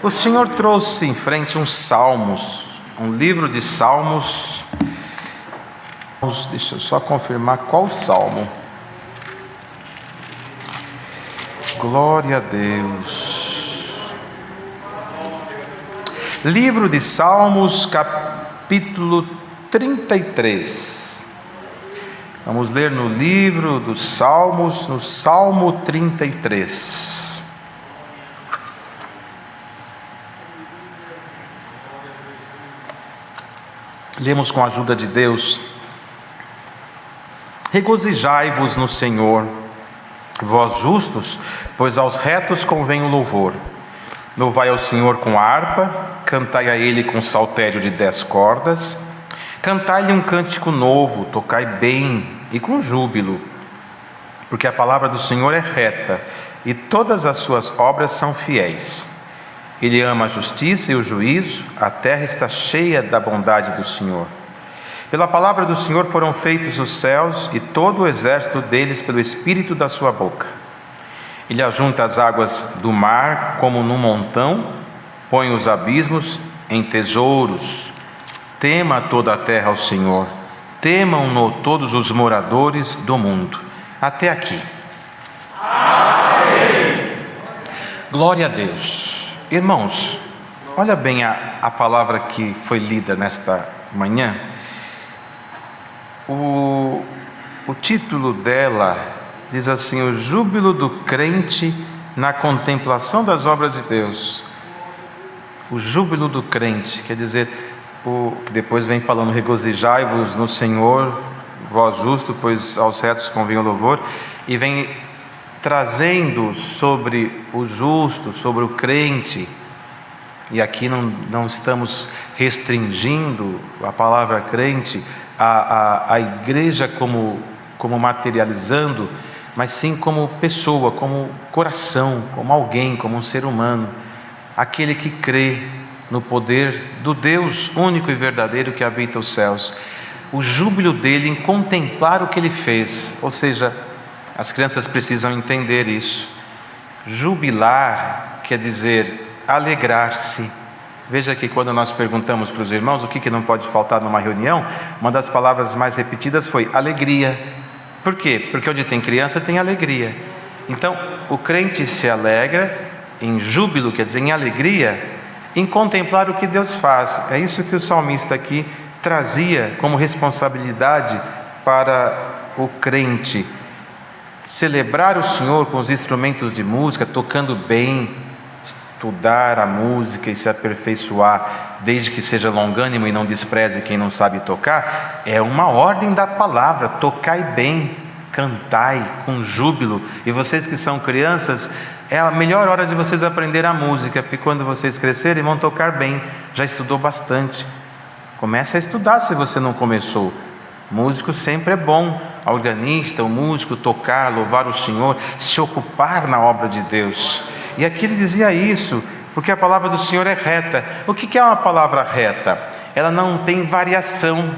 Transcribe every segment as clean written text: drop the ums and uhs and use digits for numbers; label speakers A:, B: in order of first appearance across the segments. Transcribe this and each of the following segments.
A: O Senhor trouxe em frente uns salmos, um livro de salmos. Deixa eu só confirmar qual salmo. Glória a Deus. Livro de Salmos, capítulo 33. Vamos ler no livro dos Salmos, no Salmo 33. Lemos com a ajuda de Deus. Regozijai-vos no Senhor, vós justos, pois aos retos convém o louvor. Louvai ao Senhor com harpa, cantai a Ele com saltério de 10 cordas, cantai-lhe um cântico novo, tocai bem e com júbilo, porque a palavra do Senhor é reta e todas as suas obras são fiéis. Ele ama a justiça e o juízo, a terra está cheia da bondade do Senhor. Pela palavra do Senhor foram feitos os céus e todo o exército deles pelo espírito da sua boca. Ele ajunta as águas do mar como num montão, põe os abismos em tesouros. Tema toda a terra ao Senhor, temam-no todos os moradores do mundo. Até aqui. Amém. Glória a Deus. Irmãos, olha bem a palavra que foi lida nesta manhã. O título dela diz assim: o júbilo do crente na contemplação das obras de Deus. O júbilo do crente, quer dizer, que depois vem falando: regozijai-vos no Senhor, vós justos, pois aos retos convém o louvor, e vem trazendo sobre o justo, sobre o crente. E aqui não estamos restringindo a palavra crente à igreja como materializando, mas sim como pessoa, como coração, como alguém, como um ser humano, aquele que crê no poder do Deus único e verdadeiro que habita os céus. O júbilo dele em contemplar o que ele fez, ou seja, as crianças precisam entender isso. Jubilar quer dizer alegrar-se. Veja que quando nós perguntamos para os irmãos o que não pode faltar numa reunião, uma das palavras mais repetidas foi alegria. Por quê? Porque onde tem criança tem alegria. Então, o crente se alegra em júbilo, quer dizer, em alegria, em contemplar o que Deus faz. É isso que o salmista aqui trazia como responsabilidade para o crente. Celebrar o Senhor com os instrumentos de música, tocando bem, estudar a música e se aperfeiçoar, desde que seja longânimo e não despreze quem não sabe tocar, é uma ordem da palavra: tocai bem, cantai com júbilo. E vocês que são crianças, é a melhor hora de vocês aprender a música, porque quando vocês crescerem vão tocar bem. Já estudou bastante, comece a estudar se você não começou. Músico sempre é bom, a organista, o músico, tocar, louvar o Senhor, se ocupar na obra de Deus. E aqui ele dizia isso, porque a palavra do Senhor é reta. O que é uma palavra reta? Ela não tem variação.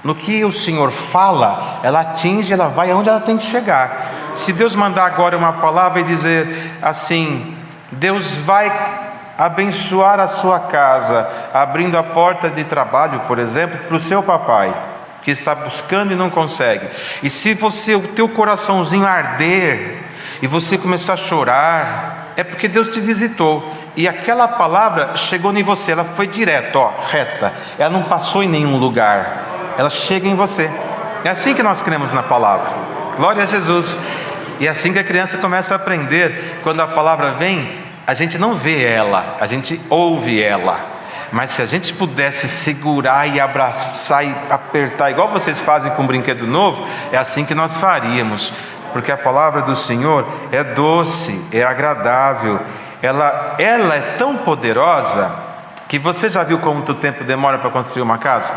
A: No que o Senhor fala, ela atinge, ela vai aonde ela tem que chegar. Se Deus mandar agora uma palavra e dizer assim: Deus vai abençoar a sua casa, abrindo a porta de trabalho, por exemplo, para o seu papai, que está buscando e não consegue. E se o teu coraçãozinho arder e você começar a chorar, é porque Deus te visitou e aquela palavra chegou em você. Ela foi direto, reta. Ela não passou em nenhum lugar. Ela chega em você. É assim que nós cremos na palavra. Glória a Jesus. E é assim que a criança começa a aprender. Quando a palavra vem, a gente não vê ela, a gente ouve ela. Mas se a gente pudesse segurar e abraçar e apertar, igual vocês fazem com um brinquedo novo, é assim que nós faríamos. Porque a palavra do Senhor é doce, é agradável. Ela é tão poderosa que você já viu quanto tempo demora para construir uma casa?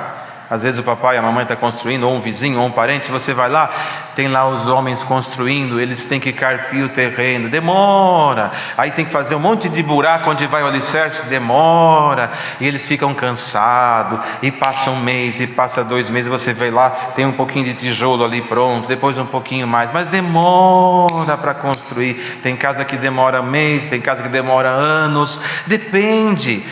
A: Às vezes o papai e a mamãe estão construindo, ou um vizinho, ou um parente, você vai lá, tem lá os homens construindo, eles têm que carpir o terreno, demora, aí tem que fazer um monte de buraco onde vai o alicerce, demora, e eles ficam cansados, e passa um mês, e passa 2 meses, você vê lá, tem um pouquinho de tijolo ali pronto, depois um pouquinho mais, mas demora para construir. Tem casa que demora mês, tem casa que demora anos, depende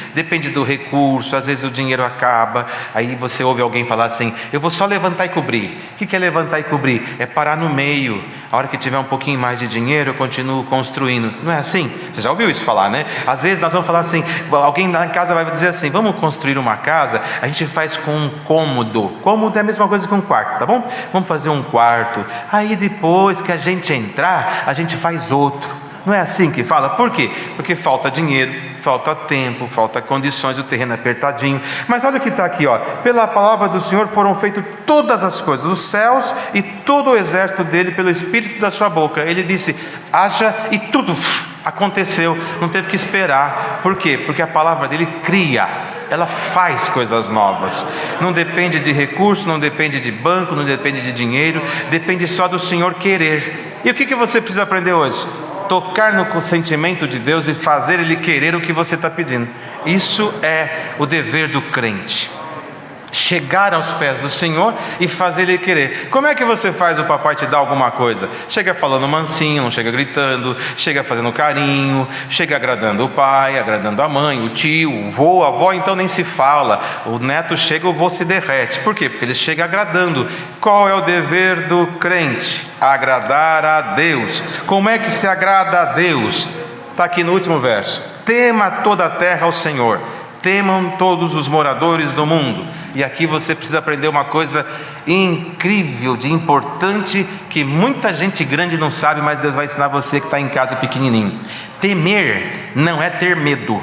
A: do recurso, às vezes o dinheiro acaba, aí você ouve alguém falar assim: eu vou só levantar e cobrir. O que é levantar e cobrir? É parar no meio, a hora que tiver um pouquinho mais de dinheiro eu continuo construindo. Não é assim? Você já ouviu isso falar, né? Às vezes nós vamos falar assim, alguém lá em casa vai dizer assim: vamos construir uma casa, a gente faz com um cômodo é a mesma coisa que um quarto, tá bom? Vamos fazer um quarto, aí depois que a gente entrar, a gente faz outro. Não é assim que fala? Por quê? Porque falta dinheiro, falta tempo, falta condições, o terreno é apertadinho. Mas olha o que está aqui, ó. Pela palavra do Senhor foram feitas todas as coisas, os céus e todo o exército dele, pelo Espírito da sua boca. Ele disse: haja, e tudo aconteceu, não teve que esperar. Por quê? Porque a palavra dele cria, ela faz coisas novas. Não depende de recurso, não depende de banco, não depende de dinheiro, depende só do Senhor querer. E o que você precisa aprender hoje? Tocar no consentimento de Deus e fazer Ele querer o que você está pedindo. Isso é o dever do crente. Chegar aos pés do Senhor e fazer Ele querer. Como é que você faz o papai te dar alguma coisa? Chega falando mansinho, não chega gritando, chega fazendo carinho, chega agradando o pai, agradando a mãe, o tio, o vô, a avó, então nem se fala. O neto chega, o vô se derrete. Por quê? Porque ele chega agradando. Qual é o dever do crente? Agradar a Deus. Como é que se agrada a Deus? Está aqui no último verso: tema toda a terra ao Senhor, temam todos os moradores do mundo. E aqui você precisa aprender uma coisa incrível, de importante, que muita gente grande não sabe, mas Deus vai ensinar você que está em casa pequenininho. Temer não é ter medo,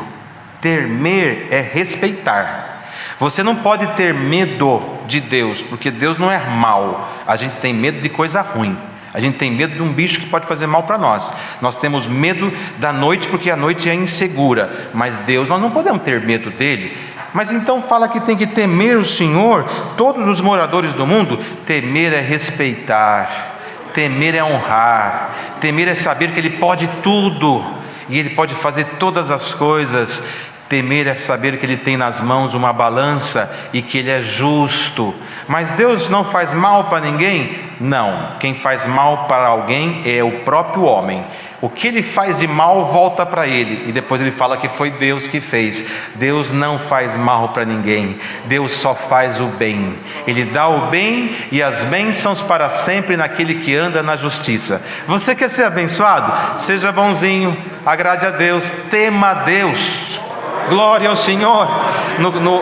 A: temer é respeitar. Você não pode ter medo de Deus, porque Deus não é mau. A gente tem medo de coisa ruim. A gente tem medo de um bicho que pode fazer mal para nós. Nós temos medo da noite, porque a noite é insegura. Mas Deus, nós não podemos ter medo dele. Mas então fala que tem que temer o Senhor, todos os moradores do mundo. Temer é respeitar, temer é honrar, temer é saber que Ele pode tudo, e Ele pode fazer todas as coisas. Temer é saber que Ele tem nas mãos uma balança e que Ele é justo. Mas Deus não faz mal para ninguém? Não. Quem faz mal para alguém é o próprio homem. O que ele faz de mal volta para ele, e depois ele fala que foi Deus que fez. Deus não faz mal para ninguém, Deus só faz o bem. Ele dá o bem e as bênçãos para sempre naquele que anda na justiça. Você quer ser abençoado? Seja bonzinho, agrade a Deus, tema a Deus. Glória ao Senhor.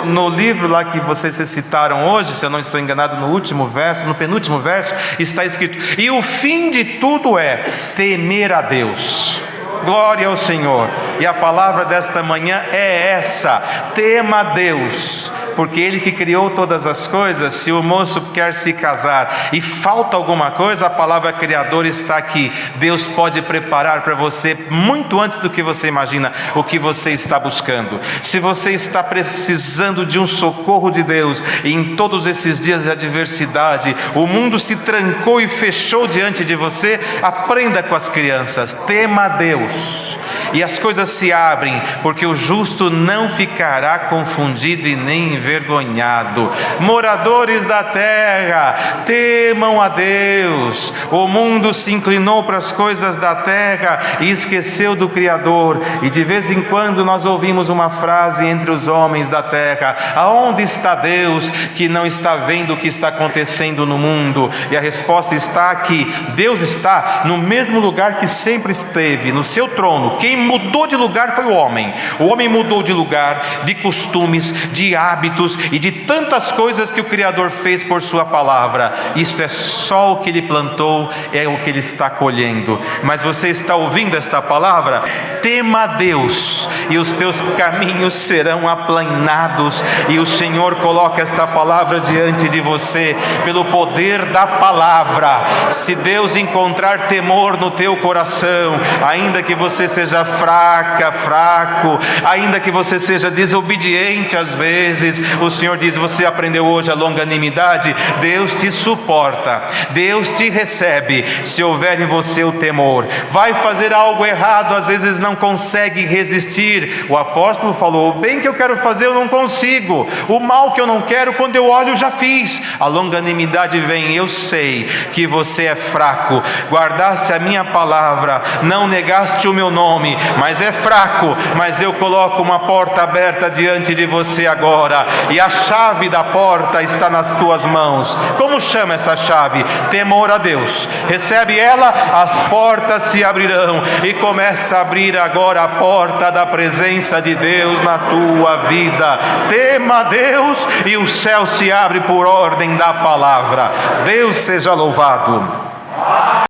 A: No livro lá que vocês citaram hoje, se eu não estou enganado, no último verso, no penúltimo verso, está escrito: e o fim de tudo é temer a Deus. Glória ao Senhor. E a palavra desta manhã é essa: tema a Deus, porque Ele que criou todas as coisas. Se o moço quer se casar e falta alguma coisa, a palavra criadora está aqui. Deus pode preparar para você muito antes do que você imagina o que você está buscando. Se você está precisando de um socorro de Deus, e em todos esses dias de adversidade o mundo se trancou e fechou diante de você, aprenda com as crianças: tema a Deus, e as coisas se abrem, porque o justo não ficará confundido e nem envergonhado. Moradores da terra, temam a Deus. O mundo se inclinou para as coisas da terra e esqueceu do Criador. E de vez em quando nós ouvimos uma frase entre os homens da terra: aonde está Deus, que não está vendo o que está acontecendo no mundo? E a resposta está aqui: Deus está no mesmo lugar que sempre esteve, no seu trono. Quem mudou de lugar foi o homem. O homem mudou de lugar, de costumes, de hábitos e de tantas coisas que o Criador fez por sua palavra. Isto é só o que Ele plantou, é o que Ele está colhendo. Mas você está ouvindo esta palavra? Tema a Deus e os teus caminhos serão aplanados. E o Senhor coloca esta palavra diante de você pelo poder da palavra. Se Deus encontrar temor no teu coração, ainda que você seja fraco, ainda que você seja desobediente às vezes, vezes o Senhor diz: você aprendeu hoje a longanimidade? Deus te suporta, Deus te recebe, se houver em você o temor. Vai fazer algo errado, às vezes não consegue resistir. O apóstolo falou: o bem que eu quero fazer eu não consigo, o mal que eu não quero, quando eu olho eu já fiz. A longanimidade vem: eu sei que você é fraco, guardaste a minha palavra, não negaste o meu nome, mas é fraco, mas eu coloco uma porta aberta diante de você agora, e a chave da porta está nas tuas mãos. Como chama essa chave? Temor a Deus. Recebe ela, as portas se abrirão, e começa a abrir agora a porta da presença de Deus na tua vida. Tema a Deus e o céu se abre por ordem da palavra. Deus seja louvado.